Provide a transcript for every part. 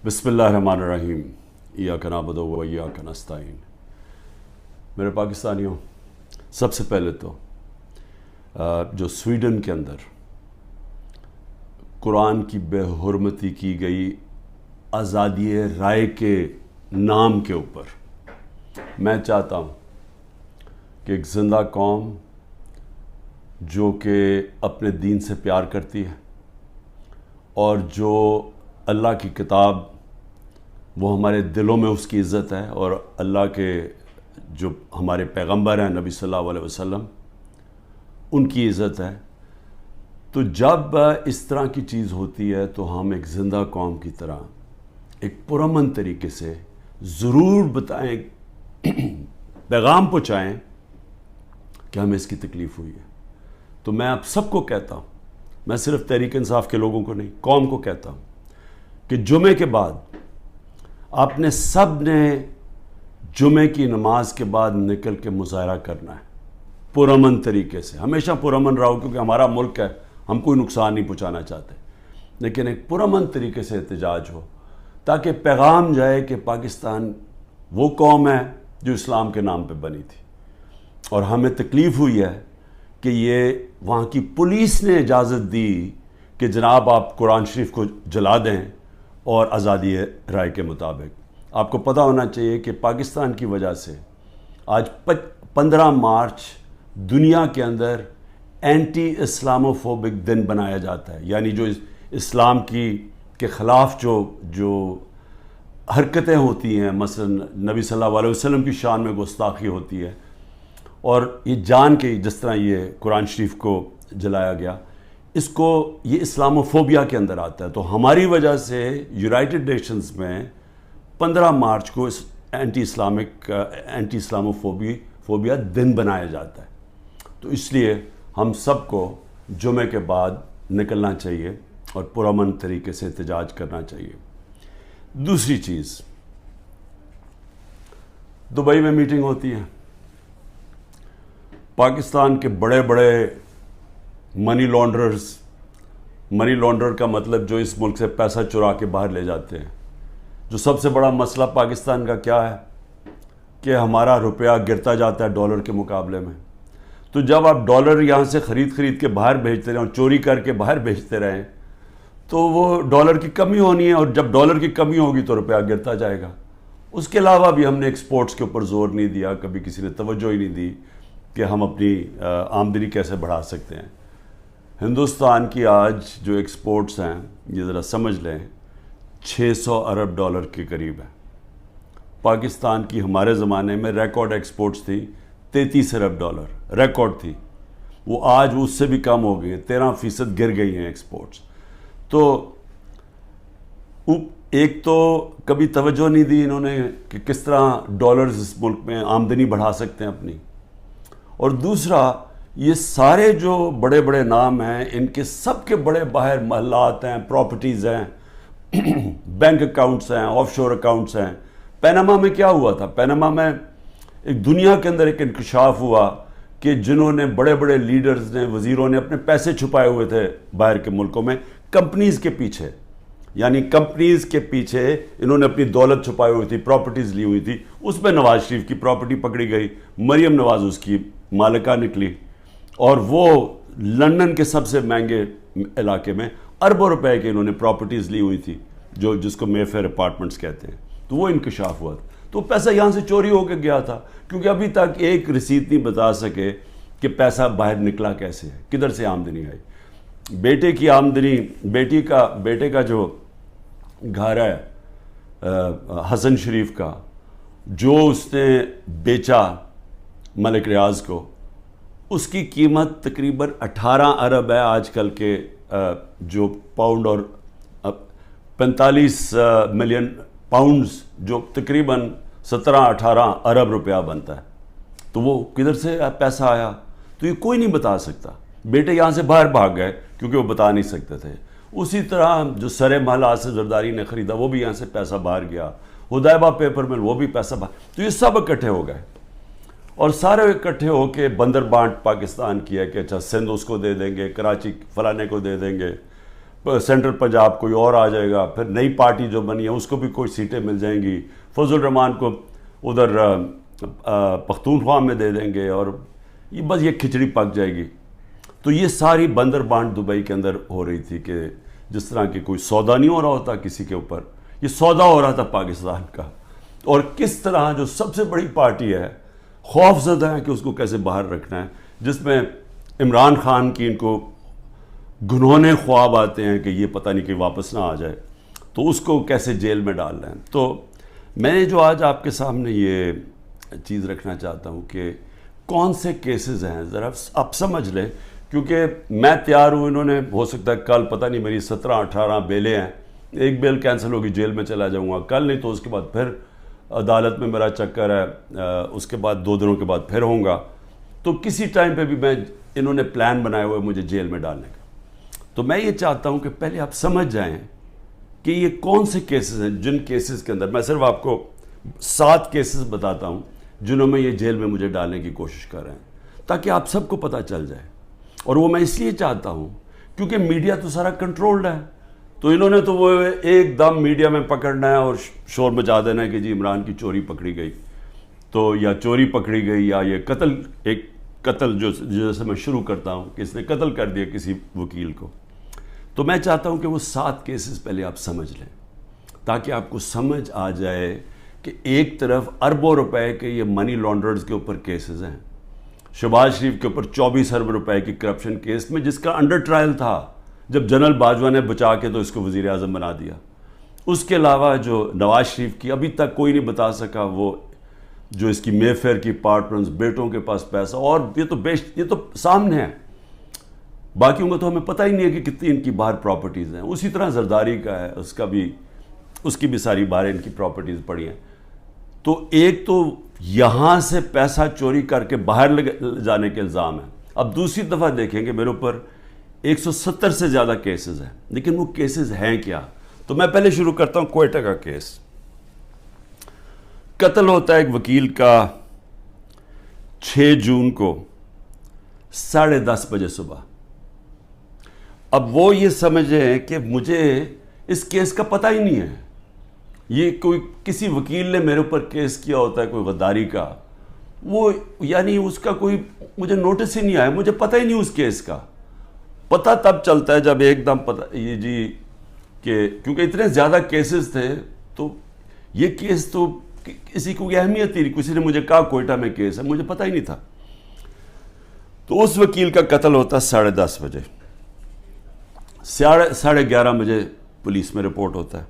بسم اللہ الرحمن الرحیم ایاک نعبد و ایاک نستعین۔ میرے پاکستانیوں، سب سے پہلے تو جو سویڈن کے اندر قرآن کی بے حرمتی کی گئی آزادی رائے کے نام کے اوپر میں چاہتا ہوں کہ ایک زندہ قوم جو کہ اپنے دین سے پیار کرتی ہے اور جو اللہ کی کتاب وہ ہمارے دلوں میں اس کی عزت ہے، اور اللہ کے جو ہمارے پیغمبر ہیں نبی صلی اللہ علیہ وسلم ان کی عزت ہے، تو جب اس طرح کی چیز ہوتی ہے تو ہم ایک زندہ قوم کی طرح ایک پرامن طریقے سے ضرور بتائیں، پیغام پہنچائیں کہ ہمیں اس کی تکلیف ہوئی ہے۔ تو میں آپ سب کو کہتا ہوں، میں صرف تحریک انصاف کے لوگوں کو نہیں، قوم کو کہتا ہوں کہ جمعے کے بعد آپ نے سب نے جمعے کی نماز کے بعد نکل کے مظاہرہ کرنا ہے پرامن طریقے سے۔ ہمیشہ پرامن رہو، کیونکہ ہمارا ملک ہے، ہم کوئی نقصان نہیں پہنچانا چاہتے، لیکن ایک پرامن طریقے سے احتجاج ہو تاکہ پیغام جائے کہ پاکستان وہ قوم ہے جو اسلام کے نام پہ بنی تھی، اور ہمیں تکلیف ہوئی ہے کہ یہ وہاں کی پولیس نے اجازت دی کہ جناب آپ قرآن شریف کو جلا دیں، اور آزادی رائے کے مطابق آپ کو پتہ ہونا چاہیے کہ پاکستان کی وجہ سے آج 15 مارچ دنیا کے اندر اینٹی اسلامو فوبک دن بنایا جاتا ہے، یعنی جو اسلام کے خلاف جو حرکتیں ہوتی ہیں، مثلا نبی صلی اللہ علیہ وسلم کی شان میں گستاخی ہوتی ہے، اور یہ جان کے جس طرح یہ قرآن شریف کو جلایا گیا، اس کو یہ اسلاموفوبیا کے اندر آتا ہے۔ تو ہماری وجہ سے یونائٹڈ نیشنز میں 15 مارچ کو اس اینٹی اسلاموفوبیا دن بنایا جاتا ہے۔ تو اس لیے ہم سب کو جمعے کے بعد نکلنا چاہیے اور پرامن طریقے سے احتجاج کرنا چاہیے۔ دوسری چیز، دبئی میں میٹنگ ہوتی ہے، پاکستان کے بڑے بڑے منی لانڈرر کا مطلب جو اس ملک سے پیسہ چرا کے باہر لے جاتے ہیں۔ جو سب سے بڑا مسئلہ پاکستان کا کیا ہے کہ ہمارا روپیہ گرتا جاتا ہے ڈالر کے مقابلے میں۔ تو جب آپ ڈالر یہاں سے خرید کے باہر بھیجتے رہیں اور چوری کر کے باہر بھیجتے رہیں تو وہ ڈالر کی کمی ہونی ہے، اور جب ڈالر کی کمی ہوگی تو روپیہ گرتا جائے گا۔ اس کے علاوہ بھی ہم نے ایکسپورٹس کے اوپر زور نہیں دیا، کبھی کسی نے توجہ ہی نہیں دی کہ ہم اپنی آمدنی کیسے بڑھا سکتے ہیں۔ ہندوستان کی آج جو ایکسپورٹس ہیں، یہ ذرا سمجھ لیں، 600 ارب ڈالر کے قریب ہے۔ پاکستان کی ہمارے زمانے میں ریکارڈ ایکسپورٹس تھی 33 ارب ڈالر، ریکارڈ تھی، وہ آج اس سے بھی کم ہو گئی ہیں، 13% گر گئی ہیں ایکسپورٹس۔ تو ایک تو کبھی توجہ نہیں دی انہوں نے کہ کس طرح ڈالرز اس ملک میں آمدنی بڑھا سکتے ہیں اپنی، اور دوسرا یہ سارے جو بڑے بڑے نام ہیں ان کے سب کے بڑے باہر محلات ہیں، پراپرٹیز ہیں، بینک اکاؤنٹس ہیں، آف شور اکاؤنٹس ہیں۔ پیناما میں کیا ہوا تھا؟ پیناما میں ایک دنیا کے اندر ایک انکشاف ہوا کہ جنہوں نے بڑے بڑے لیڈرز نے، وزیروں نے اپنے پیسے چھپائے ہوئے تھے باہر کے ملکوں میں کمپنیز کے پیچھے، یعنی کمپنیز کے پیچھے انہوں نے اپنی دولت چھپائی ہوئی تھی، پراپرٹیز لی ہوئی تھی۔ اس میں نواز شریف کی پراپرٹی پکڑی گئی، مریم نواز اس کی مالکہ نکلی، اور وہ لندن کے سب سے مہنگے علاقے میں اربوں روپے کی انہوں نے پراپرٹیز لی ہوئی تھی، جس کو مے فیئر اپارٹمنٹس کہتے ہیں۔ تو وہ انکشاف ہوا تھا، تو پیسہ یہاں سے چوری ہو کے گیا تھا، کیونکہ ابھی تک ایک رسید نہیں بتا سکے کہ پیسہ باہر نکلا کیسے ہے، کدھر سے آمدنی آئی۔ بیٹے کی آمدنی، بیٹے کا جو گھر ہے حسن شریف کا، جو اس نے بیچا ملک ریاض کو، اس کی قیمت تقریباً 18 ارب ہے آج کل کے جو پاؤنڈ، اور 45 ملین پاؤنڈز جو تقریباً 17-18 ارب روپیہ بنتا ہے۔ تو وہ کدھر سے پیسہ آیا تو یہ کوئی نہیں بتا سکتا۔ بیٹے یہاں سے باہر بھاگ گئے کیونکہ وہ بتا نہیں سکتے تھے۔ اسی طرح جو سرے محل آصف زرداری نے خریدا وہ بھی یہاں سے پیسہ باہر گیا، حدیبہ پیپر مل وہ بھی پیسہ باہر، تو یہ سب اکٹھے ہو گئے، اور سارے اکٹھے ہو کے بندر بانٹ پاکستان کیا کہ اچھا سندھ اس کو دے دیں گے، کراچی فلانے کو دے دیں گے، سینٹرل پنجاب کوئی اور آ جائے گا، پھر نئی پارٹی جو بنی ہے اس کو بھی کوئی سیٹیں مل جائیں گی، فضل الرحمان کو ادھر پختونخوا میں دے دیں گے، اور یہ بس یہ کھچڑی پک جائے گی. تو یہ ساری بندر بانٹ دبئی کے اندر ہو رہی تھی کہ جس طرح کہ کوئی سودا نہیں ہو رہا ہوتا کسی کے اوپر، یہ سودا ہو رہا تھا پاکستان کا. اور کس طرح جو سب سے بڑی پارٹی ہے خوف زدہ ہے کہ اس کو کیسے باہر رکھنا ہے، جس میں عمران خان کی ان کو گنہونے خواب آتے ہیں کہ یہ پتہ نہیں کہ واپس نہ آ جائے، تو اس کو کیسے جیل میں ڈال رہے ہیں. تو میں جو آج آپ کے سامنے یہ چیز رکھنا چاہتا ہوں کہ کون سے کیسز ہیں، ذرا آپ سمجھ لیں، کیونکہ میں تیار ہوں، انہوں نے ہو سکتا ہے کل پتہ نہیں میری 17-18 بیلیں ہیں، ایک بیل کینسل ہوگی جیل میں چلا جاؤں گا کل، نہیں تو اس کے بعد پھر عدالت میں میرا چکر ہے، اس کے بعد 2 دنوں کے بعد پھر ہوں گا. تو کسی ٹائم پہ بھی انہوں نے پلان بنایا ہوا ہے مجھے جیل میں ڈالنے کا. تو میں یہ چاہتا ہوں کہ پہلے آپ سمجھ جائیں کہ یہ کون سے کیسز ہیں، جن کیسز کے اندر میں صرف آپ کو 7 کیسز بتاتا ہوں جنہوں میں یہ جیل میں مجھے ڈالنے کی کوشش کر رہے ہیں، تاکہ آپ سب کو پتہ چل جائے. اور وہ میں اس لیے چاہتا ہوں کیونکہ میڈیا تو سارا کنٹرولڈ ہے، تو انہوں نے تو وہ ایک دم میڈیا میں پکڑنا ہے اور شور مچا دینا ہے کہ جی عمران کی چوری پکڑی گئی، تو یا چوری پکڑی گئی، یا یہ ایک قتل جو جیسے میں شروع کرتا ہوں کہ اس نے قتل کر دیا کسی وکیل کو. تو میں چاہتا ہوں کہ وہ 7 کیسز پہلے آپ سمجھ لیں تاکہ آپ کو سمجھ آ جائے کہ ایک طرف اربوں روپے کے یہ منی لانڈررز کے اوپر کیسز ہیں، شہباز شریف کے اوپر 24 ارب روپے کی کرپشن کیس میں جس کا انڈر ٹرائل تھا، جب جنرل باجوہ نے بچا کے تو اس کو وزیر اعظم بنا دیا. اس کے علاوہ جو نواز شریف کی ابھی تک کوئی نہیں بتا سکا، وہ جو اس کی مے فیئر کی پارٹنرز، بیٹوں کے پاس پیسہ، اور یہ تو سامنے ہے، باقیوں کا تو ہمیں پتہ ہی نہیں ہے کہ کتنی ان کی باہر پراپرٹیز ہیں. اسی طرح زرداری کا ہے، اس کی بھی ساری باہر ان کی پراپرٹیز پڑی ہیں. تو ایک تو یہاں سے پیسہ چوری کر کے باہر لے جانے کے الزام ہے. اب دوسری دفعہ دیکھیں کہ میرے اوپر 170 سے زیادہ کیسز ہیں، لیکن وہ کیسز ہیں کیا؟ تو میں پہلے شروع کرتا ہوں کوئٹہ کا کیس. قتل ہوتا ہے ایک وکیل کا 6 جون کو 10:30 بجے صبح. اب وہ یہ سمجھیں کہ مجھے اس کیس کا پتہ ہی نہیں ہے، یہ کوئی کسی وکیل نے میرے اوپر کیس کیا ہوتا ہے کوئی غداری کا، وہ یعنی اس کا کوئی مجھے نوٹس ہی نہیں آیا، مجھے پتہ ہی نہیں اس کیس کا. پتہ تب چلتا ہے جب ایک دم پتہ یہ جی کہ کیونکہ اتنے زیادہ کیسز تھے، تو یہ کیس تو کسی کو اہمیت ہی نہیں، کسی نے مجھے کہا کوئٹہ میں کیس ہے، مجھے پتہ ہی نہیں تھا. تو اس وکیل کا قتل ہوتا 10:30 بجے، 11:30 بجے پولیس میں رپورٹ ہوتا ہے.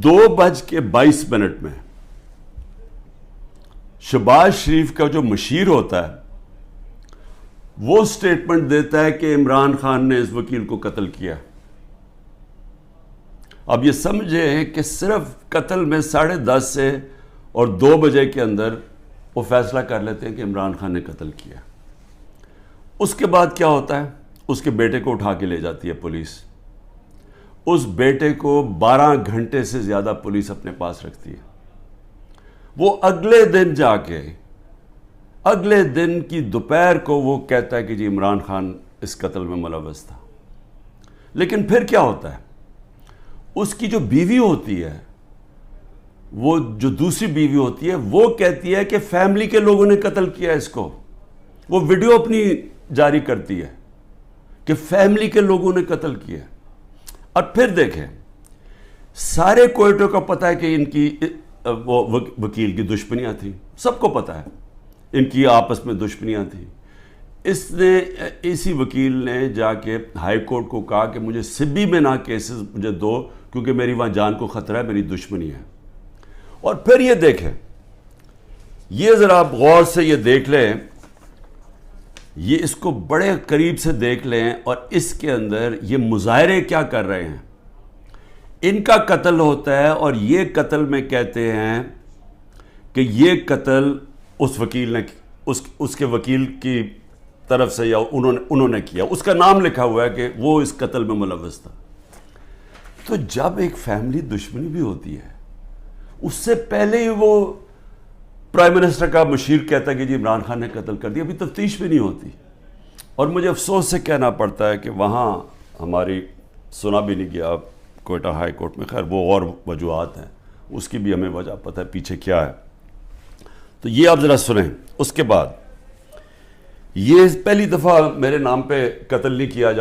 2:22 میں شہباز شریف کا جو مشیر ہوتا ہے وہ سٹیٹمنٹ دیتا ہے کہ عمران خان نے اس وکیل کو قتل کیا. اب یہ سمجھیں کہ صرف قتل میں 10:30 سے اور 2 بجے کے اندر وہ فیصلہ کر لیتے ہیں کہ عمران خان نے قتل کیا. اس کے بعد کیا ہوتا ہے؟ اس کے بیٹے کو اٹھا کے لے جاتی ہے پولیس. اس بیٹے کو 12 گھنٹے سے زیادہ پولیس اپنے پاس رکھتی ہے. وہ اگلے دن جا کے اگلے دن کی دوپہر کو وہ کہتا ہے کہ جی عمران خان اس قتل میں ملوث تھا. لیکن پھر کیا ہوتا ہے؟ اس کی جو بیوی ہوتی ہے، وہ جو دوسری بیوی ہوتی ہے، وہ کہتی ہے کہ فیملی کے لوگوں نے قتل کیا اس کو. وہ ویڈیو اپنی جاری کرتی ہے کہ فیملی کے لوگوں نے قتل کیا. اور پھر دیکھیں، سارے کوئٹوں کا پتہ ہے کہ ان کی وہ وکیل کی دشمنیاں تھیں، سب کو پتہ ہے ان کی آپس میں دشمنیاں تھیں. اسی وکیل نے جا کے ہائی کورٹ کو کہا کہ مجھے سبی میں نہ کیسز مجھے دو، کیونکہ میری وہاں جان کو خطرہ ہے، میری دشمنی ہے. اور پھر یہ دیکھیں، یہ ذرا آپ غور سے یہ دیکھ لیں، یہ اس کو بڑے قریب سے دیکھ لیں، اور اس کے اندر یہ مظاہرے کیا کر رہے ہیں. ان کا قتل ہوتا ہے اور یہ قتل میں کہتے ہیں کہ یہ قتل اس وکیل نے اس کے وکیل کی طرف سے یا انہوں نے کیا. اس کا نام لکھا ہوا ہے کہ وہ اس قتل میں ملوث تھا. تو جب ایک فیملی دشمنی بھی ہوتی ہے، اس سے پہلے ہی وہ پرائم منسٹر کا مشیر کہتا ہے کہ جی عمران خان نے قتل کر دیا، ابھی تفتیش بھی نہیں ہوتی. اور مجھے افسوس سے کہنا پڑتا ہے کہ وہاں ہماری سنا بھی نہیں گیا کوئٹہ ہائی کورٹ میں. خیر وہ اور وجوہات ہیں, اس کی بھی ہمیں وجہ پتہ ہے پیچھے کیا ہے. تو یہ آپ ذرا سنیں. اس کے بعد یہ پہلی دفعہ میرے نام پہ قتل نہیں کیا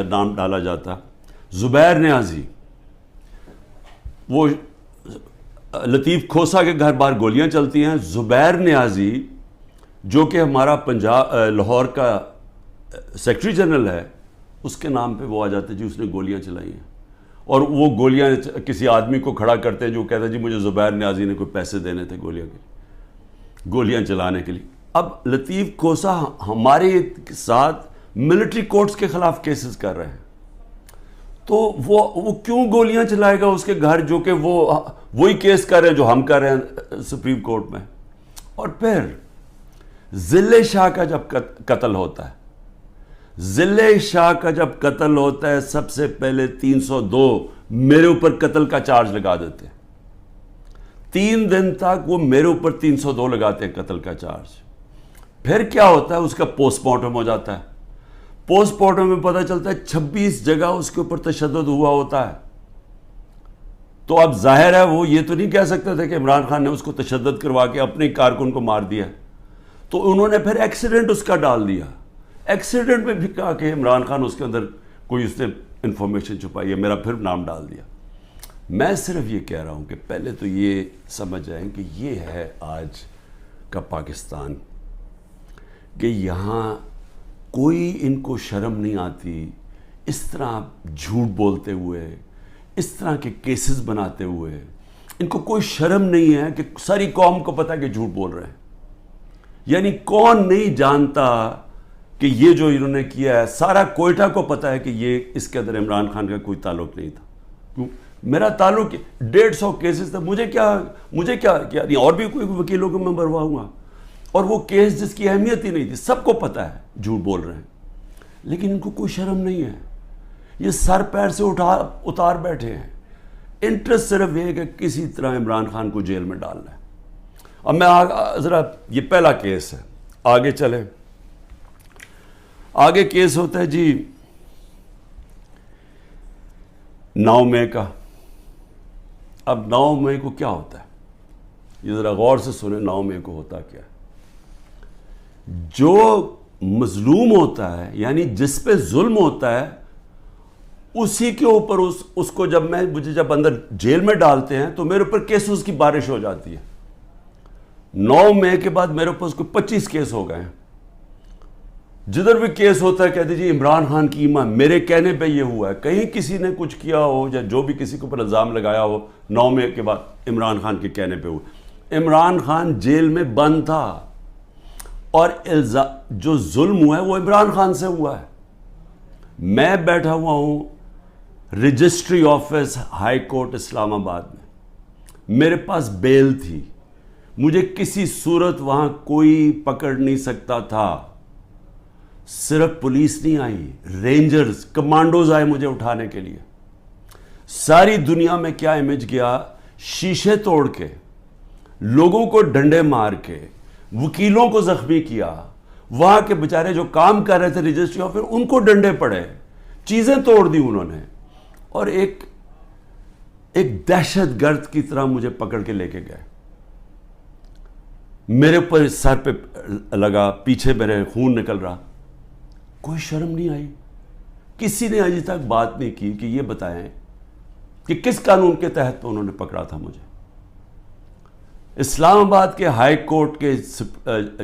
نام ڈالا جاتا. زبیر نیازی, وہ لطیف کھوسا کے گھر باہر گولیاں چلتی ہیں. زبیر نیازی جو کہ ہمارا لاہور کا سیکرٹری جنرل ہے, اس کے نام پہ وہ آ جاتے جی اس نے گولیاں چلائی ہیں. اور وہ گولیاں کسی آدمی کو کھڑا کرتے ہیں جو کہتا ہے جی مجھے زبیر نیازی نے کوئی پیسے دینے تھے گولیاں چلانے کے لیے. اب لطیف کھوسا ہمارے ساتھ ملٹری کورٹس کے خلاف کیسز کر رہے ہیں, تو وہ کیوں گولیاں چلائے گا اس کے گھر, جو کہ وہی کیس کر رہے ہیں جو ہم کر رہے ہیں سپریم کورٹ میں. اور پھر ذل شاہ کا جب قتل ہوتا ہے, ذل شاہ کا جب قتل ہوتا ہے, سب سے پہلے 302 میرے اوپر قتل کا چارج لگا دیتے ہیں. 3 دن تک وہ میرے اوپر 302 لگاتے ہیں قتل کا چارج. پھر کیا ہوتا ہے, اس کا پوسٹ مارٹم ہو جاتا ہے. پوسٹ مارٹم میں پتہ چلتا ہے 26 جگہ اس کے اوپر تشدد ہوا ہوتا ہے. تو اب ظاہر ہے وہ یہ تو نہیں کہہ سکتے تھے کہ عمران خان نے اس کو تشدد کروا کے اپنے کارکن کو مار دیا. تو انہوں نے پھر ایکسیڈنٹ اس کا ڈال دیا. ایکسیڈنٹ میں بھی کہا کہ عمران خان اس کے اندر کوئی اس نے انفارمیشن چھپائی ہے, میرا پھر نام ڈال دیا. میں صرف یہ کہہ رہا ہوں کہ پہلے تو یہ سمجھ جائیں کہ یہ ہے آج کا پاکستان, کہ یہاں کوئی ان کو شرم نہیں آتی اس طرح جھوٹ بولتے ہوئے, اس طرح کے کیسز بناتے ہوئے. ان کو کوئی شرم نہیں ہے کہ ساری قوم کو پتہ ہے کہ جھوٹ بول رہے ہیں. یعنی کون نہیں جانتا کہ یہ جو انہوں نے کیا ہے, سارا کوئٹہ کو پتہ ہے کہ یہ اس کے اندر عمران خان کا کوئی تعلق نہیں تھا. کیوں؟ میرا تعلق 150 کیسز تھا, مجھے کیا نہیں, اور بھی کوئی وکیلوں کو میں بھرواؤں گا. اور وہ کیس جس کی اہمیت ہی نہیں تھی, سب کو پتہ ہے جھوٹ بول رہے ہیں, لیکن ان کو کوئی شرم نہیں ہے. یہ سر پیر سے اتار بیٹھے ہیں. انٹرسٹ صرف یہ کہ کسی طرح عمران خان کو جیل میں ڈالنا ہے. اب میں ذرا, یہ پہلا کیس ہے, آگے چلیں. آگے کیس ہوتا ہے جی 9 مئی کا. اب 9 مئی کو کیا ہوتا ہے, یہ ذرا غور سے سنیں. 9 مئی کو ہوتا کیا ہے, جو مظلوم ہوتا ہے یعنی جس پہ ظلم ہوتا ہے, اسی کے اوپر اس کو مجھے جب اندر جیل میں ڈالتے ہیں تو میرے اوپر کیسز کی بارش ہو جاتی ہے. 9 مئی کے بعد میرے اوپر 25 کیس ہو گئے ہیں. جدھر بھی کیس ہوتا ہے کہتے جی عمران خان کی ایمان, میرے کہنے پہ یہ ہوا ہے. کہیں کسی نے کچھ کیا ہو یا جو بھی کسی کے اوپر الزام لگایا ہو, 9 مئی کے بعد عمران خان کے کہنے پہ ہوا. عمران خان جیل میں بند تھا, اور جو ظلم ہوا ہے وہ عمران خان سے ہوا ہے. میں بیٹھا ہوا ہوں رجسٹری آفس ہائی کورٹ اسلام آباد میں, میرے پاس بیل تھی, مجھے کسی صورت وہاں کوئی پکڑ نہیں سکتا تھا. صرف پولیس نہیں آئی, رینجرز کمانڈوز آئے مجھے اٹھانے کے لیے. ساری دنیا میں کیا امیج گیا, شیشے توڑ کے, لوگوں کو ڈنڈے مار کے, وکیلوں کو زخمی کیا. وہاں کے بیچارے جو کام کر رہے تھے رجسٹری آفس, ان کو ڈنڈے پڑے, چیزیں توڑ دی انہوں نے, اور ایک دہشت گرد کی طرح مجھے پکڑ کے لے کے گئے. میرے اوپر سر پہ لگا, پیچھے میرے خون نکل رہا. کوئی شرم نہیں آئی, کسی نے ابھی تک بات نہیں کی کہ یہ بتائیں کہ کس قانون کے تحت انہوں نے پکڑا تھا مجھے. اسلام آباد کے ہائی کورٹ کے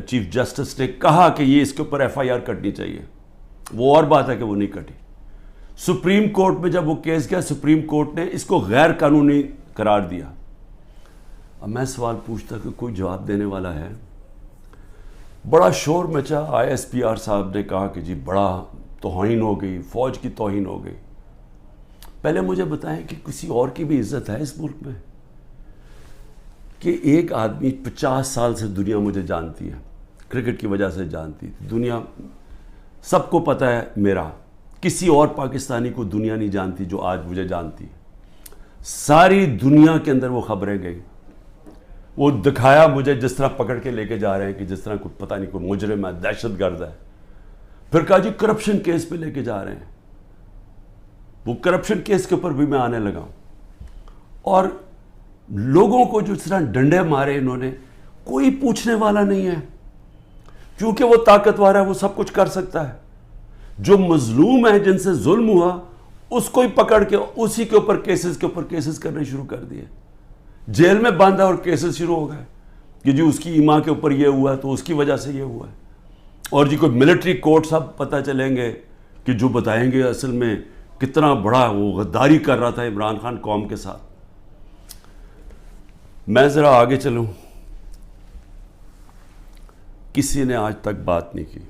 چیف جسٹس نے کہا کہ یہ اس کے اوپر ایف آئی آر کٹنی چاہیے. وہ اور بات ہے کہ وہ نہیں کٹی. سپریم کورٹ میں جب وہ کیس گیا, سپریم کورٹ نے اس کو غیر قانونی قرار دیا. اب میں سوال پوچھتا کہ کوئی جواب دینے والا ہے. بڑا شور مچا, آئی ایس پی آر صاحب نے کہا کہ جی بڑا توہین ہو گئی, فوج کی توہین ہو گئی. پہلے مجھے بتائیں کہ کسی اور کی بھی عزت ہے اس ملک میں, کہ ایک آدمی 50 سال سے دنیا مجھے جانتی ہے, کرکٹ کی وجہ سے جانتی, دنیا سب کو پتہ ہے میرا, کسی اور پاکستانی کو دنیا نہیں جانتی جو آج مجھے جانتی. ساری دنیا کے اندر وہ خبریں گئی, وہ دکھایا مجھے جس طرح پکڑ کے لے کے جا رہے ہیں کہ جس طرح کوئی پتہ نہیں کوئی مجرم ہے, دہشت گرد ہے. پھر کہا جی کرپشن کیس پہ لے کے جا رہے ہیں. وہ کرپشن کیس کے اوپر بھی میں آنے لگا ہوں. اور لوگوں کو جو اس طرح ڈنڈے مارے انہوں نے, کوئی پوچھنے والا نہیں ہے, کیونکہ وہ طاقتور ہے, وہ سب کچھ کر سکتا ہے. جو مظلوم ہے, جن سے ظلم ہوا, اس کو ہی پکڑ کے اسی کے اوپر کیسز کرنے شروع کر دیے. جیل میں بند ہے اور کیسز شروع ہو گئے کہ جی اس کی ایما کے اوپر یہ ہوا ہے تو اس کی وجہ سے یہ ہوا ہے. اور جی کوئی ملٹری کورٹ سب پتہ چلیں گے کہ جو بتائیں گے اصل میں کتنا بڑا وہ غداری کر رہا تھا عمران خان قوم کے ساتھ. میں ذرا آگے چلوں. کسی نے آج تک بات نہیں کی,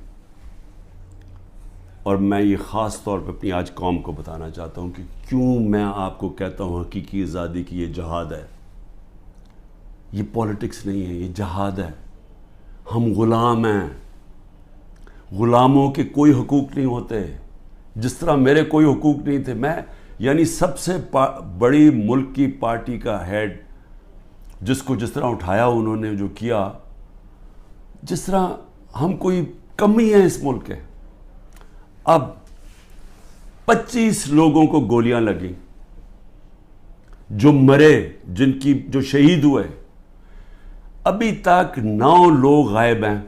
اور میں یہ خاص طور پہ اپنی آج قوم کو بتانا چاہتا ہوں کہ کیوں میں آپ کو کہتا ہوں حقیقی آزادی کی یہ جہاد ہے. یہ پولیٹکس نہیں ہے, یہ جہاد ہے. ہم غلام ہیں. غلاموں کے کوئی حقوق نہیں ہوتے. جس طرح میرے کوئی حقوق نہیں تھے, میں یعنی سب سے بڑی ملک کی پارٹی کا ہیڈ, جس کو جس طرح اٹھایا انہوں نے, جو کیا, جس طرح ہم کوئی کمی ہے اس ملک کے. اب 25 لوگوں کو گولیاں لگیں, جو مرے, جو شہید ہوئے, ابھی تک 9 لوگ غائب ہیں.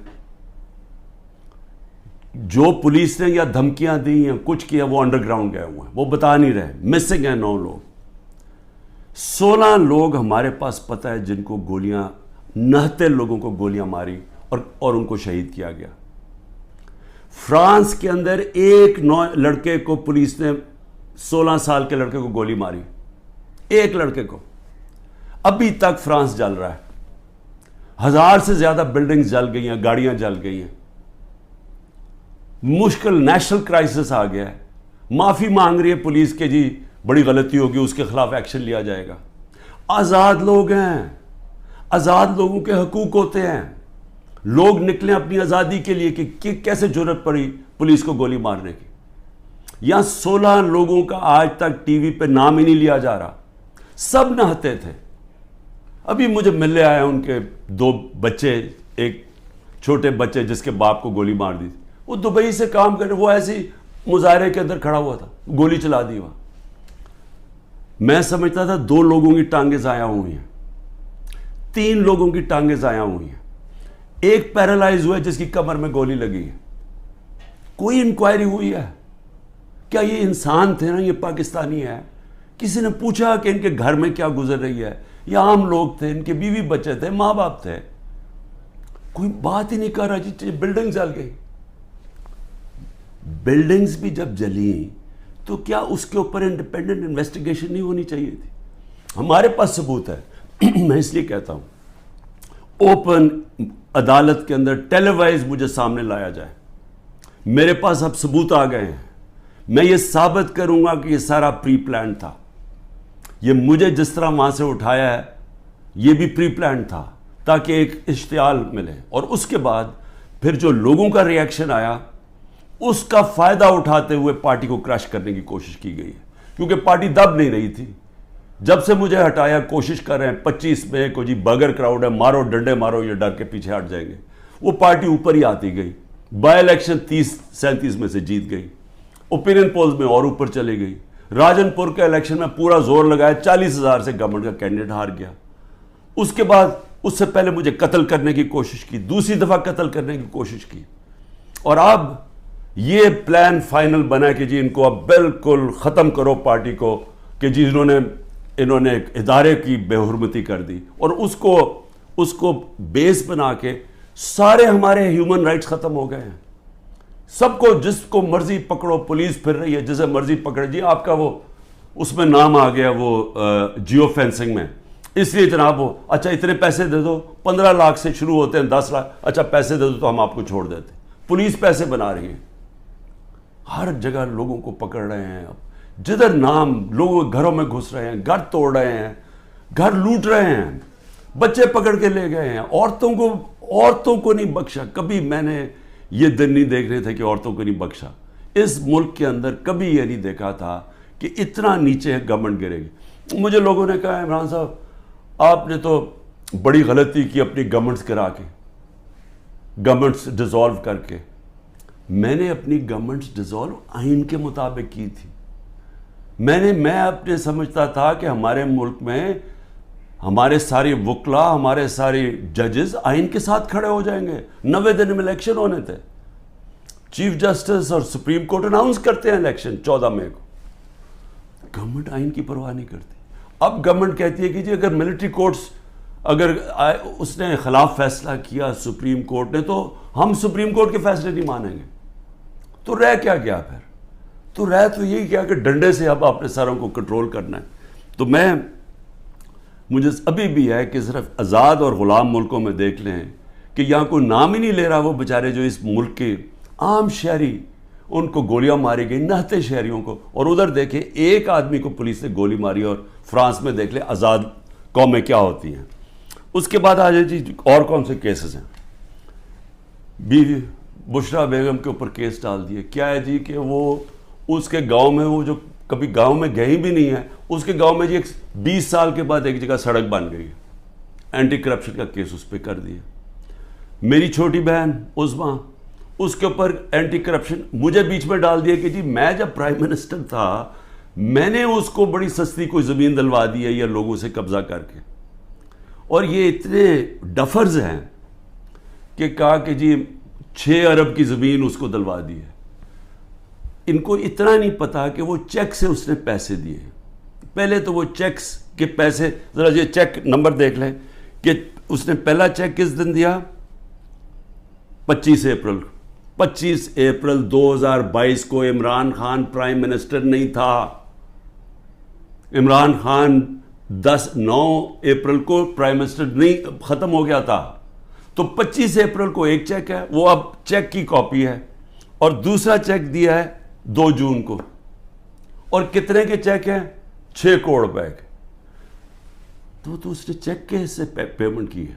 جو پولیس نے یا دھمکیاں دی ہیں, کچھ کیا, وہ انڈر گراؤنڈ گئے ہوئے ہیں, وہ بتا نہیں رہے, مسنگ ہیں 9 لوگ. 16 لوگ ہمارے پاس پتہ ہے جن کو گولیاں, 69 لوگوں کو گولیاں ماری اور ان کو شہید کیا گیا. فرانس کے اندر ایک لڑکے کو پولیس نے 16 سال کے لڑکے کو گولی ماری, ایک لڑکے کو. ابھی تک فرانس جل رہا ہے. 1000 سے زیادہ بلڈنگز جل گئی ہیں, گاڑیاں جل گئی ہیں. مشکل نیشنل کرائسس آ گیا ہے. معافی مانگ رہی ہے پولیس کے, جی بڑی غلطی ہوگی, اس کے خلاف ایکشن لیا جائے گا. آزاد لوگ ہیں, آزاد لوگوں کے حقوق ہوتے ہیں. لوگ نکلیں اپنی آزادی کے لیے کہ کیسے جرأت پڑی پولیس کو گولی مارنے کی. یہاں 16 لوگوں کا آج تک ٹی وی پہ نام ہی نہیں لیا جا رہا. سب نہتے تھے. ابھی مجھے ملنے آئے ان کے 2 بچے, ایک چھوٹے بچے جس کے باپ کو گولی مار دی, وہ دبئی سے کام کر رہے, وہ ایسے ہی مظاہرے کے اندر کھڑا ہوا تھا, گولی چلا دی وہاں. میں سمجھتا تھا 2 لوگوں کی ٹانگیں ضائع ہوئی ہیں, 3 لوگوں کی ٹانگیں ضائع ہوئی ہیں, ایک پیرالائز ہوا ہے جس کی کمر میں گولی لگی ہے. کوئی انکوائری ہوئی ہے کیا یہ انسان تھے نا, یہ پاکستانی ہے؟ کسی نے پوچھا کہ ان کے گھر میں کیا گزر رہی ہے؟ یہ عام لوگ تھے, ان کے بیوی بچے تھے, ماں باپ تھے. کوئی بات ہی نہیں کر رہا. جی بلڈنگ جل گئی. بلڈنگز بھی جب جلیں تو کیا اس کے اوپر انڈیپینڈنٹ انویسٹیگیشن نہیں ہونی چاہیے تھی؟ ہمارے پاس ثبوت ہے. میں اس لیے کہتا ہوں اوپن عدالت کے اندر ٹیلی وائز مجھے سامنے لایا جائے. میرے پاس اب ثبوت آ گئے ہیں. میں یہ ثابت کروں گا کہ یہ سارا پری پلان تھا. یہ مجھے جس طرح وہاں سے اٹھایا ہے یہ بھی پری پلان تھا تاکہ ایک اشتعال ملے. اور اس کے بعد پھر جو لوگوں کا ری ایکشن آیا اس کا فائدہ اٹھاتے ہوئے پارٹی کو کرش کرنے کی کوشش کی گئی ہے. کیونکہ پارٹی دب نہیں رہی تھی. جب سے مجھے ہٹایا کوشش کر رہے ہیں 25 میں کو جی بغیر کراؤڈ ہے, مارو ڈنڈے مارو, یہ ڈر کے پیچھے ہٹ جائیں گے. وہ پارٹی اوپر ہی آتی گئی. بائی الیکشن 30-37 میں سے جیت گئی. اوپینین پولز میں اور اوپر چلے گئی. راجن پور کے الیکشن میں پورا زور لگایا, 40,000 سے گورنمنٹ کا کینڈیڈیٹ ہار گیا. اس کے بعد اس سے پہلے مجھے قتل کرنے کی کوشش کی, دوسری دفعہ قتل کرنے کی کوشش کی. اور اب یہ پلان فائنل بنا کہ جی ان کو اب بالکل ختم کرو پارٹی کو, کہ جی انہوں نے ایک ادارے کی بے حرمتی کر دی. اور اس کو بیس بنا کے سارے ہمارے ہیومن رائٹس ختم ہو گئے ہیں. سب کو جس کو مرضی پکڑو, پولیس پھر رہی ہے جسے مرضی پکڑے. جی آپ کا وہ اس میں نام آ گیا وہ جیو فینسنگ میں, اس لیے جناب وہ اچھا اتنے پیسے دے دو, 15 لاکھ سے شروع ہوتے ہیں, 10 لاکھ, اچھا پیسے دے دو تو ہم آپ کو چھوڑ دیتے. پولیس پیسے بنا رہی ہے. ہر جگہ لوگوں کو پکڑ رہے ہیں. اب جدھر نام لوگ گھروں میں گھس رہے ہیں, گھر توڑ رہے ہیں, گھر لوٹ رہے ہیں, بچے پکڑ کے لے گئے ہیں. عورتوں کو نہیں بخشا. کبھی میں نے یہ دن نہیں دیکھ رہے تھے کہ عورتوں کو نہیں بخشا. اس ملک کے اندر کبھی یہ نہیں دیکھا تھا کہ اتنا نیچے گورنمنٹ گرے گی. مجھے لوگوں نے کہا عمران صاحب آپ نے تو بڑی غلطی کی اپنی گورنمنٹس کرا کے, گورنمنٹس ڈیزالو کر کے. میں نے اپنی گورنمنٹس ڈیزالو آئین کے مطابق کی تھی. میں اپنے سمجھتا تھا کہ ہمارے ملک میں ہمارے سارے وکلا، ہمارے سارے ججز آئین کے ساتھ کھڑے ہو جائیں گے. 90 دن میں الیکشن ہونے تھے. چیف جسٹس اور سپریم کورٹ اناؤنس کرتے ہیں الیکشن 14 مئی کو. گورنمنٹ آئین کی پرواہ نہیں کرتی. اب گورنمنٹ کہتی ہے کہ جی اگر ملٹری کورٹس اگر اس نے خلاف فیصلہ کیا سپریم کورٹ نے تو ہم سپریم کورٹ کے فیصلے نہیں مانیں گے. تو رہ کیا گیا پھر؟ تو رہ تو یہی کیا کہ ڈنڈے سے اب اپنے سروں کو کنٹرول کرنا ہے. تو مجھے ابھی بھی ہے کہ صرف آزاد اور غلام ملکوں میں دیکھ لیں کہ یہاں کوئی نام ہی نہیں لے رہا وہ بیچارے جو اس ملک کے عام شہری، ان کو گولیاں ماری گئی، نہتے شہریوں کو. اور ادھر دیکھیں ایک آدمی کو پولیس نے گولی ماری. اور فرانس میں دیکھ لیں آزاد قومیں کیا ہوتی ہیں. اس کے بعد آ جائے جی اور کون سے کیسز ہیں. بشرا بیگم کے اوپر کیس ڈال دیے. کیا ہے جی کہ وہ اس کے گاؤں میں، وہ جو کبھی گاؤں میں گئی بھی نہیں ہے، اس کے گاؤں میں جی 20 سال کے بعد ایک جگہ سڑک بن گئی ہے. اینٹی کرپشن کا کیس اس پہ کر دیا. میری چھوٹی بہن عظمیٰ، اس کے اوپر اینٹی کرپشن مجھے بیچ میں ڈال دیا کہ جی میں جب پرائم منسٹر تھا میں نے اس کو بڑی سستی کوئی زمین دلوا دی ہے یا لوگوں سے قبضہ کر کے. اور یہ اتنے ڈفرز ہیں کہ کہا کہ جی 6 ارب کی زمین اس کو دلوا دی ہے. ان کو اتنا نہیں پتا کہ وہ چیک سے اس نے پیسے دیے. پہلے تو وہ چیکس کے پیسے، ذرا یہ چیک نمبر دیکھ لیں کہ اس نے پہلا چیک کس دن دیا؟ 25 اپریل 2022 کو. عمران خان پرائم منسٹر نہیں تھا. عمران خان 9 اپریل کو پرائم منسٹر نہیں ختم ہو گیا تھا. تو 25 اپریل کو ایک چیک ہے، وہ اب چیک کی کاپی ہے. اور دوسرا چیک دیا ہے 2 جون کو. اور کتنے کے چیک ہیں؟ 6 کروڑ روپے کے. تو اس نے چیک کے حصے پیمنٹ کی ہے.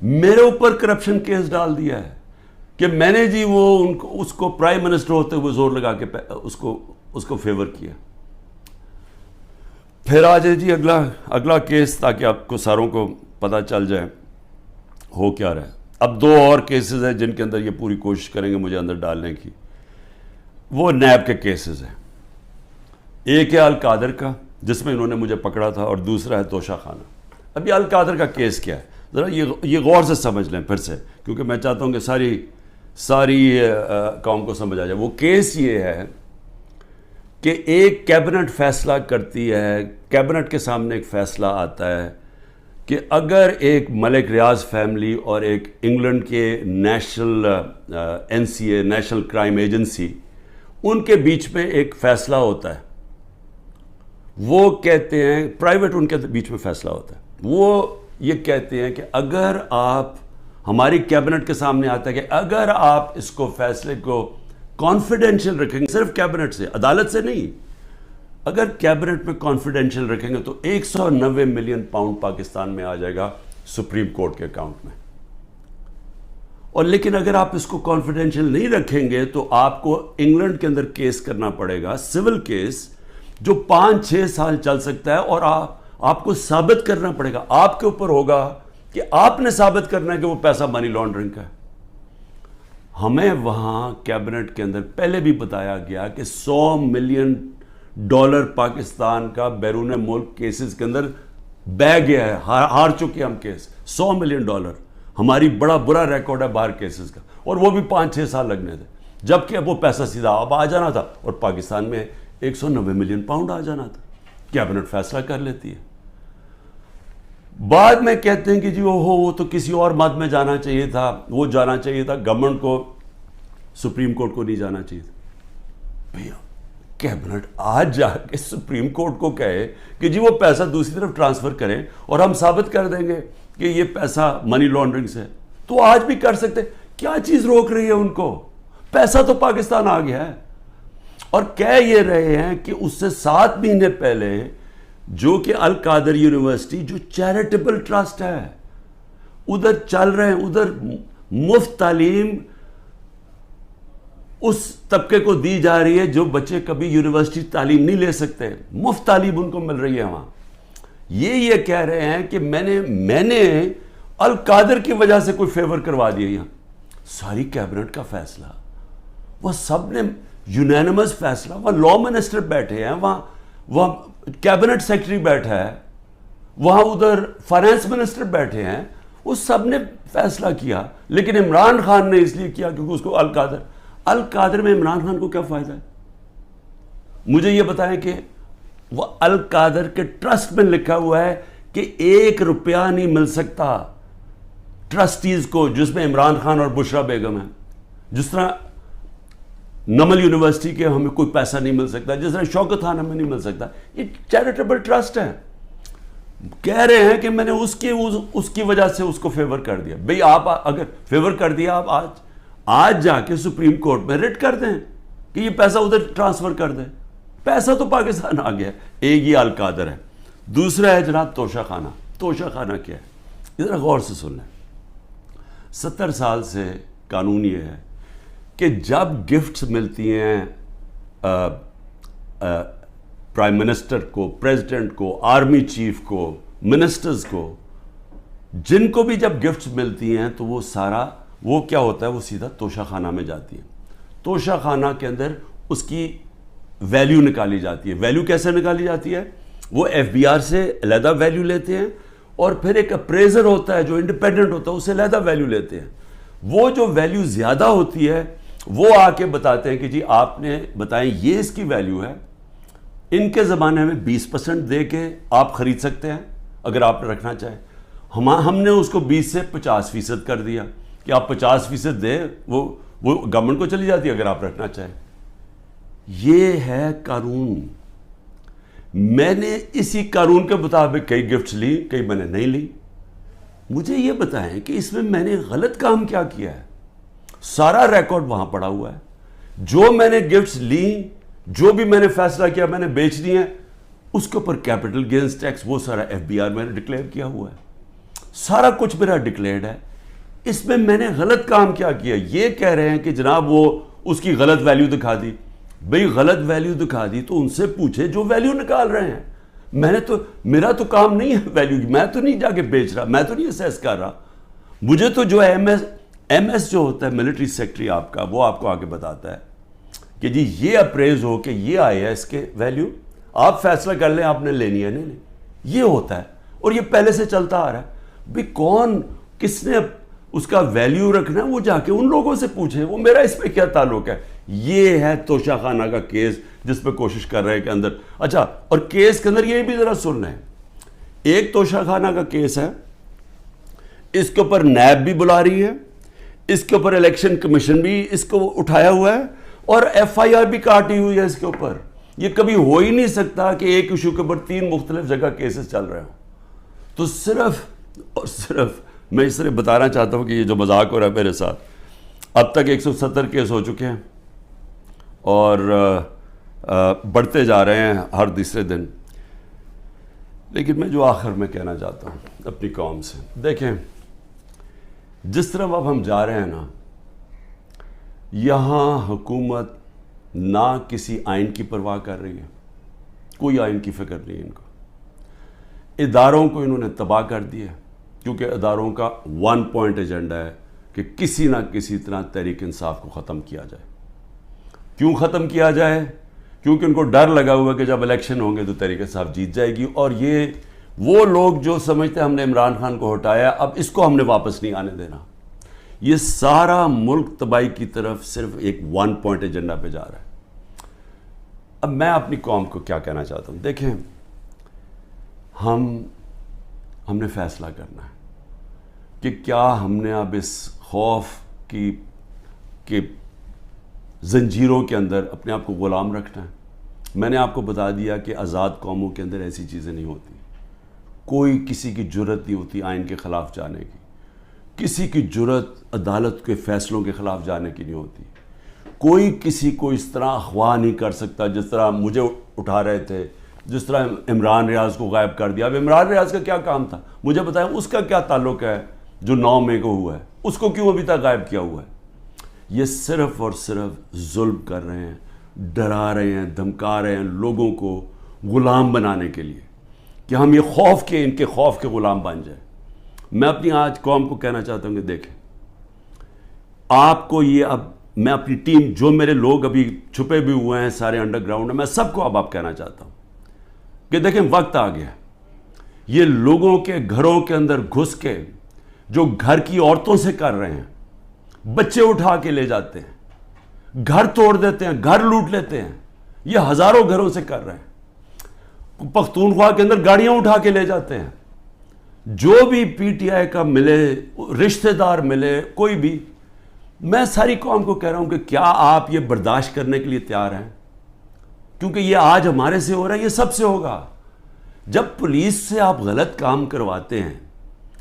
میرے اوپر کرپشن کیس ڈال دیا ہے کہ میں نے جی وہ اس کو پرائم منسٹر ہوتے ہوئے زور لگا کے اس کو فیور کیا. پھر آ جائے جی اگلا کیس، تاکہ آپ کو ساروں کو پتہ چل جائے ہو کیا رہا ہے. اب 2 اور کیسز ہیں جن کے اندر یہ پوری کوشش کریں گے مجھے اندر ڈالنے کی. وہ نیب کے کیسز ہیں. ایک ہے القادر کا جس میں انہوں نے مجھے پکڑا تھا، اور دوسرا ہے توشہ خانہ. اب یہ القادر کا کیس کیا ہے ذرا یہ غور سے سمجھ لیں پھر سے، کیونکہ میں چاہتا ہوں کہ ساری قوم کو سمجھ آ جائے. وہ کیس یہ ہے کہ ایک کیبنٹ فیصلہ کرتی ہے، کیبنٹ کے سامنے ایک فیصلہ آتا ہے کہ اگر ایک ملک ریاض فیملی اور ایک انگلینڈ کے national NCA national crime agency, ان کے بیچ میں ایک فیصلہ ہوتا ہے. وہ کہتے ہیں پرائیویٹ، ان کے بیچ میں فیصلہ ہوتا ہے. وہ یہ کہتے ہیں کہ اگر آپ، ہماری کیبنٹ کے سامنے آتا ہے کہ اگر آپ اس کو فیصلے کو کانفیڈینشیل رکھیں گے، صرف کیبنٹ سے، عدالت سے نہیں، اگر کیبنٹ میں کانفیڈینشیل رکھیں گے تو 190 ملین پاؤنڈ پاکستان میں آ جائے گا سپریم کورٹ کے اکاؤنٹ میں. اور لیکن اگر آپ اس کو کانفیڈینشیل نہیں رکھیں گے تو آپ کو انگلینڈ کے اندر کیس کرنا پڑے گا، سول کیس، جو 5-6 سال چل سکتا ہے. اور آپ کو ثابت کرنا پڑے گا، آپ کے اوپر ہوگا کہ آپ نے ثابت کرنا ہے کہ وہ پیسہ منی لانڈرنگ کا ہے. ہمیں وہاں کیبنٹ کے اندر پہلے بھی بتایا گیا کہ $100 ملین پاکستان کا بیرون ملک کیسز کے اندر بہ گیا ہے، ہار چکے ہم کیس. $100 ملین ہماری بڑا برا ریکارڈ ہے باہر کیسز کا. اور وہ بھی 5-6 سال لگنے تھے، جبکہ اب وہ پیسہ سیدھا اب آ جانا تھا اور پاکستان میں 190 ملین پاؤنڈ آ جانا تھا. کیبنٹ فیصلہ کر لیتی ہے. بعد میں کہتے ہیں کہ جی وہ تو کسی اور مد میں جانا چاہیے تھا، وہ جانا چاہیے تھا گورنمنٹ کو، سپریم کورٹ کو نہیں جانا چاہیے تھا. بھیا کیبنٹ آج جا کے سپریم کورٹ کو کہے کہ جی وہ پیسہ دوسری طرف ٹرانسفر کریں اور ہم ثابت کر دیں گے کہ یہ پیسہ منی لانڈرنگ سے، تو آج بھی کر سکتے. کیا چیز روک رہی ہے ان کو؟ پیسہ تو پاکستان آ گیا ہے. اور کہہ یہ رہے ہیں کہ اس سے 7 مہینے پہلے جو کہ القادر یونیورسٹی جو چیریٹیبل ٹرسٹ ہے ادھر چل رہے ہیں، ادھر مفت تعلیم اس طبقے کو دی جا رہی ہے جو بچے کبھی یونیورسٹی تعلیم نہیں لے سکتے، مفت تعلیم ان کو مل رہی ہے وہاں. یہ کہہ رہے ہیں کہ میں نے القادر کی وجہ سے کوئی فیور کروا دیا. یہاں ساری کیبنٹ کا فیصلہ، وہ سب نے یونینمس فیصلہ، وہاں لا منسٹر بیٹھے ہیں، وہاں کیبنٹ سیکرٹری بیٹھا ہے, وہاں ادھر فائنانس منسٹر بیٹھے ہیں, وہ سب نے فیصلہ کیا. لیکن عمران خان نے اس لیے کیا کیونکہ اس کو القادر میں عمران خان کو کیا فائدہ ہے؟ مجھے یہ بتائیں کہ وہ القادر کے ٹرسٹ میں لکھا ہوا ہے کہ 1 روپیہ نہیں مل سکتا ٹرسٹیز کو, جس میں عمران خان اور بشرا بیگم ہیں. جس طرح نمل یونیورسٹی کے ہمیں کوئی پیسہ نہیں مل سکتا, جس طرح شوکت خان ہمیں نہیں مل سکتا. یہ چیریٹیبل ٹرسٹ ہے. کہہ رہے ہیں کہ میں نے اس کی وجہ سے اس کو فیور کر دیا. بھئی آپ اگر فیور کر دیا, آپ آج جا کے سپریم کورٹ میں ریٹ کر دیں کہ یہ پیسہ ادھر ٹرانسفر کر دیں. پیسہ تو پاکستان آ گیا. ایک یہ القادر ہے. دوسرا ہے جناب توشہ خانہ. توشہ خانہ کیا ہے؟ ذرا غور سے سن لیں. 70 سال سے قانون یہ ہے کہ جب گفٹس ملتی ہیں پرائم منسٹر کو, پریزیڈنٹ کو, آرمی چیف کو, منسٹرز کو, جن کو بھی جب گفٹس ملتی ہیں تو وہ کیا ہوتا ہے, وہ سیدھا توشہ خانہ میں جاتی ہے. توشہ خانہ کے اندر اس کی ویلیو نکالی جاتی ہے. ویلیو کیسے نکالی جاتی ہے؟ وہ ایف بی آر سے علیحدہ ویلیو لیتے ہیں, اور پھر ایک اپریزر ہوتا ہے جو انڈیپینڈنٹ ہوتا ہے, اس سے علیحدہ ویلیو لیتے ہیں. وہ جو ویلیو زیادہ ہوتی ہے وہ آ کے بتاتے ہیں کہ جی آپ نے بتائیں یہ اس کی ویلیو ہے, ان کے زمانے میں 20% دے کے آپ خرید سکتے ہیں اگر آپ رکھنا چاہیں. ہم نے اس کو 20 سے 50% کر دیا کہ آپ 50% دیں, وہ گورنمنٹ کو چلی جاتی ہے اگر آپ رکھنا چاہیں. یہ ہے قانون. میں نے اسی قانون کے مطابق کئی گفٹس لی, کئی میں نے نہیں لی. مجھے یہ بتائیں کہ اس میں نے غلط کام کیا کیا ہے؟ سارا ریکارڈ وہاں پڑا ہوا ہے. جو میں نے گفٹس لی, جو بھی میں نے فیصلہ کیا میں نے بیچ دی ہیں, اس کے اوپر کیپٹل گینز ٹیکس وہ سارا ایف بی آر میں نے ڈکلیئر کیا ہوا ہے. سارا کچھ میرا ڈکلیئرڈ ہے. اس میں نے غلط کام کیا کیا؟ یہ کہہ رہے ہیں کہ جناب وہ اس کی غلط ویلیو دکھا دی. بھئی غلط ویلیو دکھا دی تو ان سے پوچھے جو ویلیو نکال رہے ہیں. میرا تو کام نہیں ہے ویلیو کی. میں تو نہیں جا کے بیچ رہا, میں تو نہیں اسیس کر رہا. مجھے تو جو ہے ایم ایس جو ہوتا ہے ملٹری سیکٹری آپ کا, وہ آپ کو آگے بتاتا ہے کہ جی یہ اپریز ہو کہ یہ آئے ہے اس کے ویلیو, آپ فیصلہ کر لیں آپ نے لینی ہے نہیں. یہ ہوتا ہے اور یہ پہلے سے چلتا آ رہا ہے. بھئی کس نے اس کا ویلیو رکھنا ہے وہ جا کے ان لوگوں سے پوچھیں, وہ میرا اس پہ کیا تعلق ہے. یہ ہے توشہ خانہ کا کیس جس پہ کوشش کر رہے ہیں کہ اندر. اچھا, اور کیس کے اندر یہ بھی ذرا سن لیں. ایک توشہ خانہ کا کیس ہے, اس کے اوپر نیب بھی بلا رہی ہے, اس کے اوپر الیکشن کمیشن بھی اس کو اٹھایا ہوا ہے, اور ایف آئی آر بھی کاٹی ہوئی ہے اس کے اوپر. یہ کبھی ہو ہی نہیں سکتا کہ ایک ایشو کے اوپر 3 مختلف جگہ کیسز چل رہے ہوں. تو صرف اور صرف میں اس طرح بتانا چاہتا ہوں کہ یہ جو مذاق ہو رہا ہے میرے ساتھ, اب تک 170 کیس ہو چکے ہیں اور بڑھتے جا رہے ہیں ہر تیسرے دن. لیکن میں جو آخر میں کہنا چاہتا ہوں اپنی قوم سے, دیکھیں جس طرح اب ہم جا رہے ہیں نا, یہاں حکومت نہ کسی آئین کی پرواہ کر رہی ہے, کوئی آئین کی فکر نہیں ان کو. اداروں کو انہوں نے تباہ کر دیا کیونکہ اداروں کا 1 پوائنٹ ایجنڈا ہے کہ کسی نہ کسی طرح تحریک انصاف کو ختم کیا جائے. کیوں ختم کیا جائے؟ کیونکہ ان کو ڈر لگا ہوا کہ جب الیکشن ہوں گے تو تحریک انصاف جیت جائے گی, اور یہ وہ لوگ جو سمجھتے ہیں ہم نے عمران خان کو ہٹایا اب اس کو ہم نے واپس نہیں آنے دینا. یہ سارا ملک تباہی کی طرف صرف ایک 1 پوائنٹ ایجنڈا پہ جا رہا ہے. اب میں اپنی قوم کو کیا کہنا چاہتا ہوں, دیکھیں ہم نے فیصلہ کرنا ہے کہ کیا ہم نے اب اس خوف کی زنجیروں کے اندر اپنے آپ کو غلام رکھنا ہے. میں نے آپ کو بتا دیا کہ آزاد قوموں کے اندر ایسی چیزیں نہیں ہوتی. کوئی کسی کی جرت نہیں ہوتی آئین کے خلاف جانے کی, کسی کی جرت عدالت کے فیصلوں کے خلاف جانے کی نہیں ہوتی. کوئی کسی کو اس طرح اغوا نہیں کر سکتا جس طرح مجھے اٹھا رہے تھے, جس طرح عمران ریاض کو غائب کر دیا. اب عمران ریاض کا کیا کام تھا مجھے بتائیں, اس کا کیا تعلق ہے جو 9 مئی کو ہوا ہے, اس کو کیوں ابھی تک غائب کیا ہوا ہے؟ یہ صرف اور صرف ظلم کر رہے ہیں, ڈرا رہے ہیں, دھمکا رہے ہیں لوگوں کو غلام بنانے کے لیے کہ ہم یہ خوف کے ان کے خوف کے غلام بن جائیں. میں اپنی آج قوم کو کہنا چاہتا ہوں کہ دیکھیں آپ کو یہ, اب میں اپنی ٹیم جو میرے لوگ ابھی چھپے بھی ہوئے ہیں سارے انڈر گراؤنڈ میں, میں سب کو اب آپ کہنا چاہتا ہوں کہ دیکھیں وقت آ گیا، یہ لوگوں کے گھروں کے اندر گھس کے جو گھر کی عورتوں سے کر رہے ہیں، بچے اٹھا کے لے جاتے ہیں، گھر توڑ دیتے ہیں، گھر لوٹ لیتے ہیں، یہ ہزاروں گھروں سے کر رہے ہیں، پختونخوا کے اندر گاڑیاں اٹھا کے لے جاتے ہیں، جو بھی پی ٹی آئی کا ملے، رشتہ دار ملے، کوئی بھی، میں ساری قوم کو کہہ رہا ہوں کہ کیا آپ یہ برداشت کرنے کے لیے تیار ہیں؟ کیونکہ یہ آج ہمارے سے ہو رہا ہے، یہ سب سے ہوگا۔ جب پولیس سے آپ غلط کام کرواتے ہیں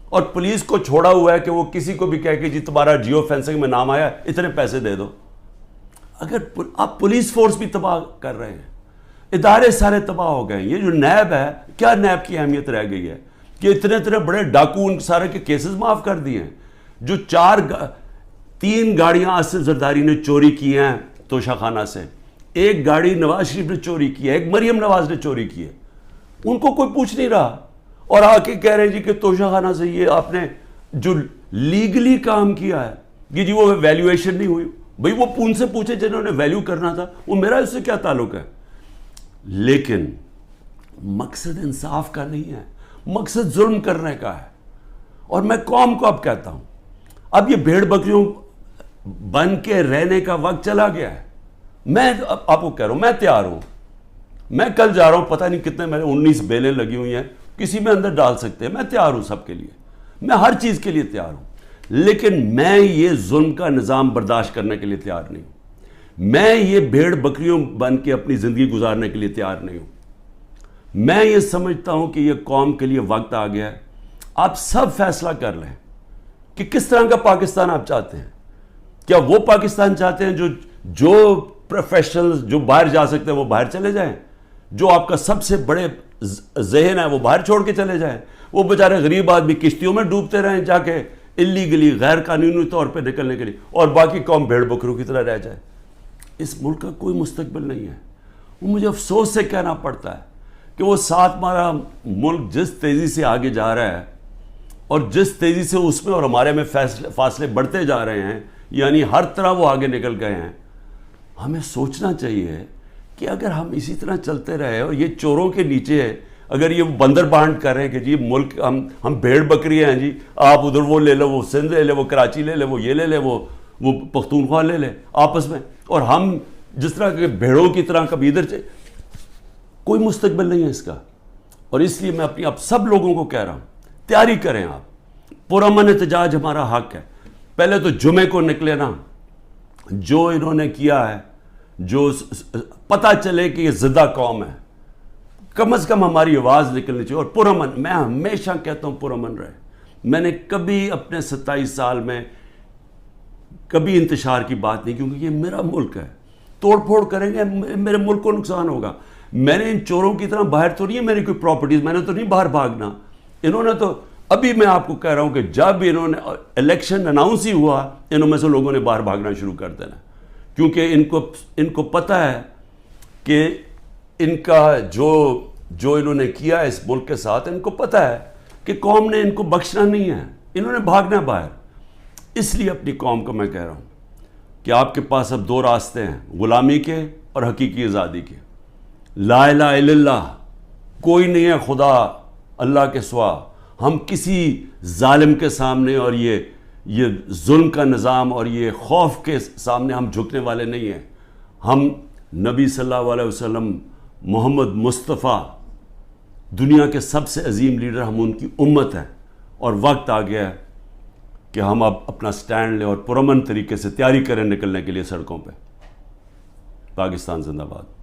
اور پولیس کو چھوڑا ہوا ہے کہ وہ کسی کو بھی کہہ کہ جی تمہارا جیو فینسنگ میں نام آیا، اتنے پیسے دے دو، اگر آپ پولیس فورس بھی تباہ کر رہے ہیں، ادارے سارے تباہ ہو گئے۔ یہ جو نیب ہے، کیا نیب کی اہمیت رہ گئی ہے کہ اتنے بڑے ڈاکو ان سارے کے کیسز معاف کر دیے ہیں؟ جو 3 گاڑیاں آصف زرداری نے چوری کی ہیں توشہ خانہ سے، 1 گاڑی نواز شریف نے چوری کی ہے، 1 مریم نواز نے چوری کی ہے، ان کو کوئی پوچھ نہیں رہا، اور آ کے کہہ رہے جی کہ توشہ خانہ سے یہ آپ نے جو لیگلی کام کیا ہے کہ جی وہ ویلیویشن نہیں ہوئی۔ بھئی وہ ان سے پوچھے جنہوں نے ویلیو کرنا تھا، وہ میرا اس سے کیا تعلق ہے؟ لیکن مقصد انصاف کا نہیں ہے، مقصد ظلم کرنے کا ہے۔ اور میں قوم کو اب کہتا ہوں، اب یہ بھیڑ بکریوں بن کے رہنے کا وقت چلا گیا ہے۔ میں آپ کو کہہ رہا ہوں، میں تیار ہوں، میں کل جا رہا ہوں، پتہ نہیں کتنے میں 19 بیلیں لگی ہوئی ہیں، کسی میں اندر ڈال سکتے ہیں، میں تیار ہوں سب کے لیے، میں ہر چیز کے لیے تیار ہوں، لیکن میں یہ ظلم کا نظام برداشت کرنے کے لیے تیار نہیں ہوں، میں یہ بھیڑ بکریوں بن کے اپنی زندگی گزارنے کے لیے تیار نہیں ہوں۔ میں یہ سمجھتا ہوں کہ یہ قوم کے لیے وقت آ گیا ہے، آپ سب فیصلہ کر لیں کہ کس طرح کا پاکستان آپ چاہتے ہیں۔ کیا وہ پاکستان چاہتے ہیں جو پروفیشنلز جو باہر جا سکتے ہیں وہ باہر چلے جائیں، جو آپ کا سب سے بڑے ذہن ہے وہ باہر چھوڑ کے چلے جائیں، وہ بیچارے غریب آدمی کشتیوں میں ڈوبتے رہیں جا کے اللیگلی، غیر قانونی طور پہ نکلنے کے لیے، اور باقی قوم بھیڑ بکروں کی طرح رہ جائے؟ اس ملک کا کوئی مستقبل نہیں ہے۔ وہ مجھے افسوس سے کہنا پڑتا ہے کہ وہ ساتھ ہمارا ملک جس تیزی سے آگے جا رہا ہے اور جس تیزی سے اس میں اور ہمارے میں فاصلے بڑھتے جا رہے ہیں، یعنی ہر طرح وہ آگے نکل گئے ہیں، ہمیں سوچنا چاہیے کہ اگر ہم اسی طرح چلتے رہے اور یہ چوروں کے نیچے اگر یہ بندر بانٹ کر رہے ہیں کہ جی ملک ہم بھیڑ بکری ہیں، جی آپ ادھر وہ لے لو، وہ سندھ لے لے، وہ کراچی لے لے، وہ یہ لے لے، وہ پختونخوا لے لے آپس میں، اور ہم جس طرح کے بھیڑوں کی طرح کبھی ادھر کوئی مستقبل نہیں ہے اس کا۔ اور اس لیے میں اپنی اب سب لوگوں کو کہہ رہا ہوں، تیاری کریں، آپ پرامن احتجاج ہمارا حق ہے۔ پہلے تو جمعے کو نکلے نا، جو انہوں نے کیا ہے، جو پتہ چلے کہ یہ زدہ قوم ہے، کم از کم ہماری آواز نکلنی چاہیے، اور پرامن، میں ہمیشہ کہتا ہوں پرامن رہے۔ میں نے کبھی اپنے 27 سال میں کبھی انتشار کی بات نہیں، کیونکہ یہ میرا ملک ہے، توڑ پھوڑ کریں گے میرے ملک کو نقصان ہوگا۔ میں نے ان چوروں کی طرح باہر تو نہیں ہے میری کوئی پراپرٹیز، میں نے تو نہیں باہر بھاگنا۔ انہوں نے تو ابھی میں آپ کو کہہ رہا ہوں کہ جب انہوں نے الیکشن اناؤنس ہی ہوا، انہوں میں سے لوگوں نے باہر بھاگنا شروع کر دینا، کیونکہ ان کو پتہ ہے کہ ان کا جو انہوں نے کیا ہے اس ملک کے ساتھ، ان کو پتہ ہے کہ قوم نے ان کو بخشنا نہیں ہے، انہوں نے بھاگنا باہر۔ اس لیے اپنی قوم کو میں کہہ رہا ہوں کہ آپ کے پاس اب 2 راستے ہیں، غلامی کے اور حقیقی آزادی کے۔ لا الہ الا اللہ، کوئی نہیں ہے خدا اللہ کے سوا۔ ہم کسی ظالم کے سامنے اور یہ ظلم کا نظام اور یہ خوف کے سامنے ہم جھکنے والے نہیں ہیں۔ ہم نبی صلی اللہ علیہ وسلم، محمد مصطفیٰ، دنیا کے سب سے عظیم لیڈر، ہم ان کی امت ہیں، اور وقت آ گیا ہے کہ ہم اب اپنا سٹینڈ لیں اور پرامن طریقے سے تیاری کریں نکلنے کے لیے سڑکوں پہ۔ پاکستان زندہ باد۔